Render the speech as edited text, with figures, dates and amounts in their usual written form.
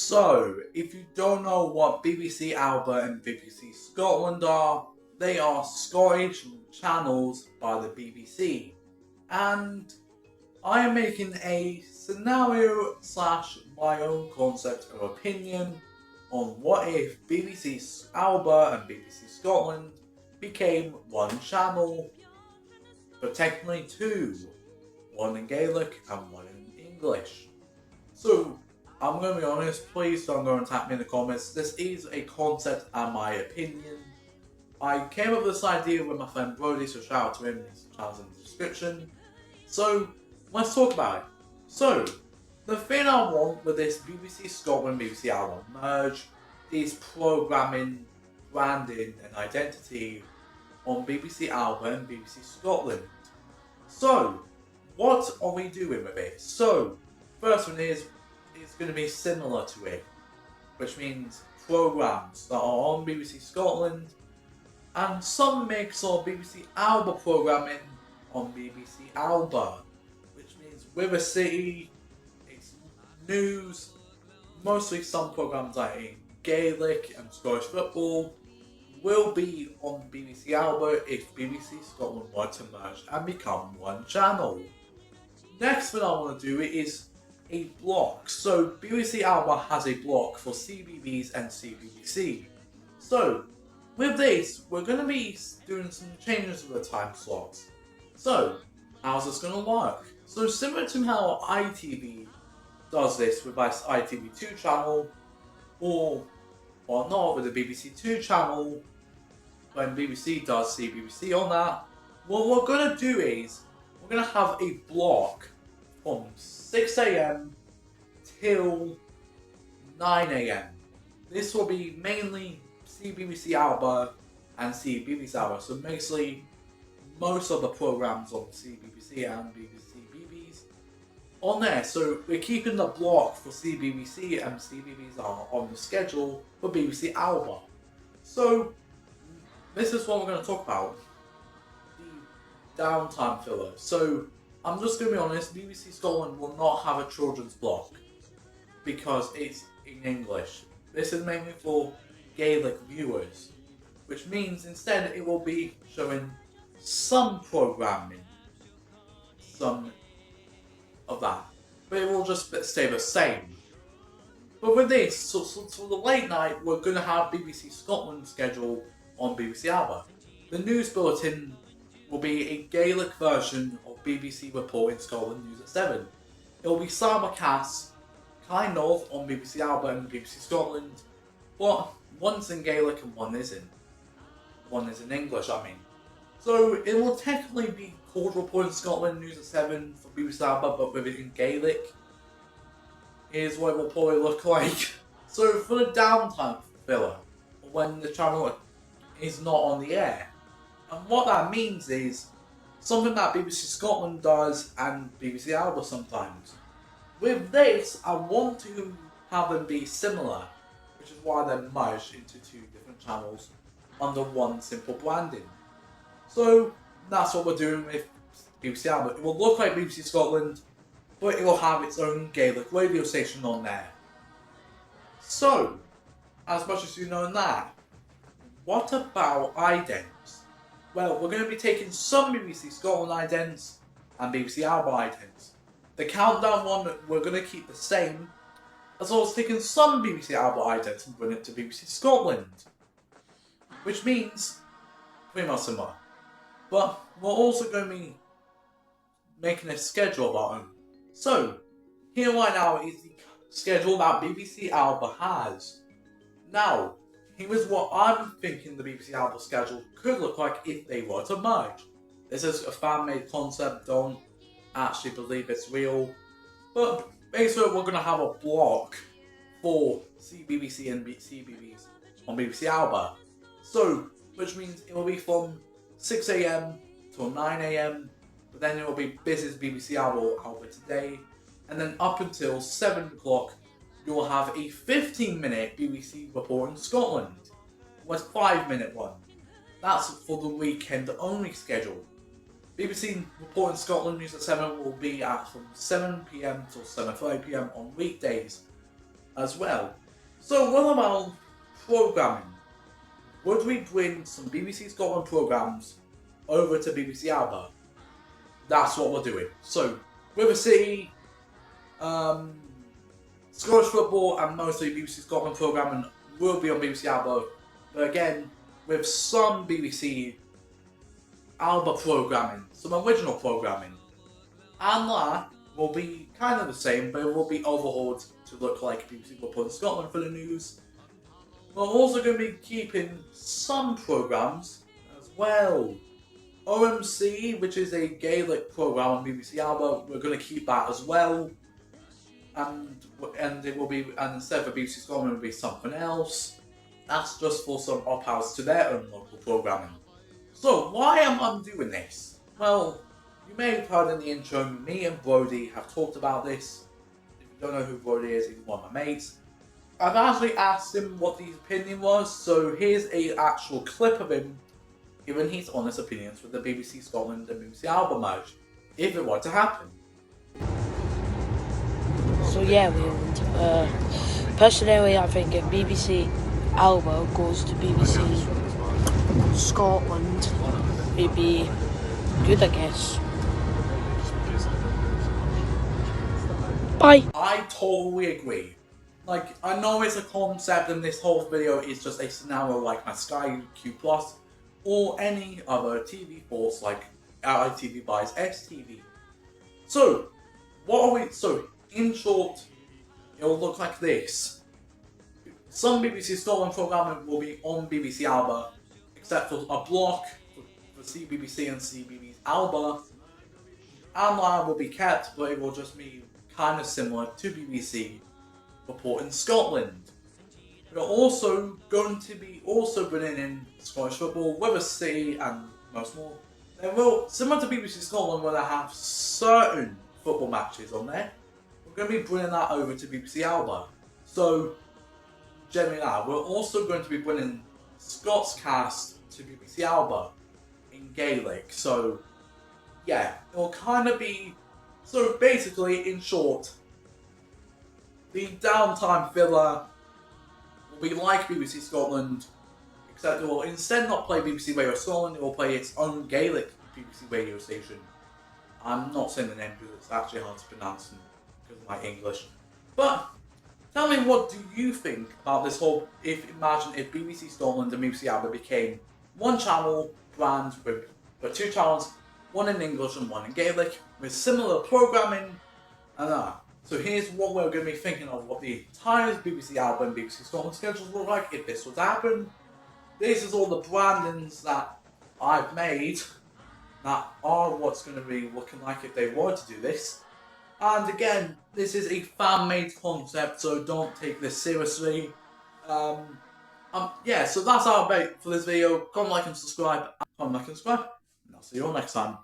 So, if you don't know what BBC Alba and BBC Scotland are, they are Scottish channels by the BBC. And I am making a scenario / my own concept of opinion on what if BBC Alba and BBC Scotland became one channel, but technically two, one in Gaelic and one in English. So, I'm going to be honest, please don't go and tap me in the comments. This is a concept and my opinion. I came up with this idea with my friend Brodie, so shout out to him, his channel's in the description. So, let's talk about it. So, the thing I want with this BBC Scotland, BBC Alba merge is programming, branding and identity on BBC Alba and BBC Scotland. So, what are we doing with it? So, first one is, it's going to be similar to it, which means programs that are on BBC Scotland and some mix of BBC Alba programming on BBC Alba, which means with a city, it's news, mostly some programs like in Gaelic and Scottish football will be on BBC Alba if BBC Scotland were to merge and become one channel. Next thing I want to do is a block. So BBC Alba has a block for CBBS and CBBC. So with this, we're going to be doing some changes to the time slots. So how's this going to work? So similar to how ITV does this with its ITV2 channel, or not with the BBC 2 channel, when BBC does CBBC on that, what we're going to do is we're going to have a block from 6 AM till 9 AM. This will be mainly CBBC Alba and CBBS Alba, so basically most of the programs on CBBC and BBC BBs on there. So we're keeping the block for CBBC and CBBS are on the schedule for BBC Alba. So this is what we're going to talk about, the downtime filler. So I'm just going to be honest, BBC Scotland will not have a children's block because it's in English. This is mainly for Gaelic viewers, which means instead it will be showing some programming, some of that, but it will just stay the same. But with this, so for the late night, we're going to have BBC Scotland schedule on BBC Alba. The news bulletin will be a Gaelic version of BBC Report in Scotland News at 7. It will be simulcast, kind of, on BBC Alba and BBC Scotland, but one's in Gaelic and one isn't. One is in English, I mean. So it will technically be called Report in Scotland News at 7 for BBC Alba, but with it in Gaelic. Here's what it will probably look like. So for the downtime filler, when the channel is not on the air, and what that means is something that BBC Scotland does and BBC Alba sometimes. With this, I want to have them be similar, which is why they're merged into two different channels under one simple branding. So that's what we're doing with BBC Alba. It will look like BBC Scotland, but it will have its own Gaelic radio station on there. So, as much as you know that, what about idents? Well, we're going to be taking some BBC Scotland idents and BBC Alba idents. The countdown one we're going to keep the same, as well as taking some BBC Alba idents and bring it to BBC Scotland. Which means, pretty much similar. But we're also going to be making a schedule of our own. So, here right now is the schedule that BBC Alba has. Now, here is what I'm thinking the BBC Alba schedule could look like if they were to merge. This is a fan-made concept, don't actually believe it's real. But basically we're going to have a block for CBBC and CBBS on BBC Alba. So, which means it will be from 6 AM till 9 AM, but then it will be Business BBC Alba today, and then up until 7 o'clock you will have a 15-minute BBC Report in Scotland, with 5-minute one. That's for the weekend only schedule. BBC Report in Scotland News at 7 will be at from 7 PM till 7:30 PM on weekdays, as well. So what about programming? Would we bring some BBC Scotland programmes over to BBC Alba? That's what we're doing. So, River City, Scottish football and mostly BBC Scotland programming will be on BBC Alba. But again, with some BBC Alba programming, some original programming. And that will be kind of the same, but it will be overhauled to look like BBC Football in Scotland for the news. We're also going to be keeping some programmes as well. OMC, which is a Gaelic programme on BBC Alba, we're going to keep that as well. And it will be, and instead of BBC Scotland, it will be something else. That's just for some opt-outs to their own local programming. So why am I doing this? Well, you may have heard in the intro, me and Brodie have talked about this. If you don't know who Brodie is, he's one of my mates. I've actually asked him what his opinion was, so here's an actual clip of him giving his honest opinions with the BBC Scotland and BBC Alba merge, if it were to happen. So yeah, Leland. Personally, I think if BBC Alba goes to BBC Scotland, it'd be good, I guess. Bye. I totally agree. Like, I know it's a concept and this whole video is just a scenario like my Sky Q Plus or any other TV force like ITV buys STV. So, in short, it'll look like this. Some BBC Scotland programming will be on BBC Alba, except for a block for CBBC and CBBC Alba. Online will be kept, but it will just be kind of similar to BBC reporting Scotland. We're also going to be bringing in Scottish football, River City and most more. They will, similar to BBC Scotland, where they have certain football matches on there. We're going to be bringing that over to BBC Alba. So, generally that. We're also going to be bringing Scots Cast to BBC Alba in Gaelic. So, yeah, it'll kind of be. So basically, in short, the downtime filler will be like BBC Scotland, except it will instead not play BBC Radio Scotland, it will play its own Gaelic BBC radio station. I'm not saying the name because it's actually hard to pronounce because of my English. But tell me, what do you think about this whole, imagine if BBC Scotland and BBC Alba became one channel brand with two channels, one in English and one in Gaelic, with similar programming and that. So here's what we're going to be thinking of what the entire BBC Alba and BBC Scotland schedules look like if this was to happen. This is all the brandings that I've made that are what's going to be looking like if they were to do this. And again, this is a fan-made concept, so don't take this seriously. Yeah, so that's our bait for this video. Comment, like and subscribe. And I'll see you all next time.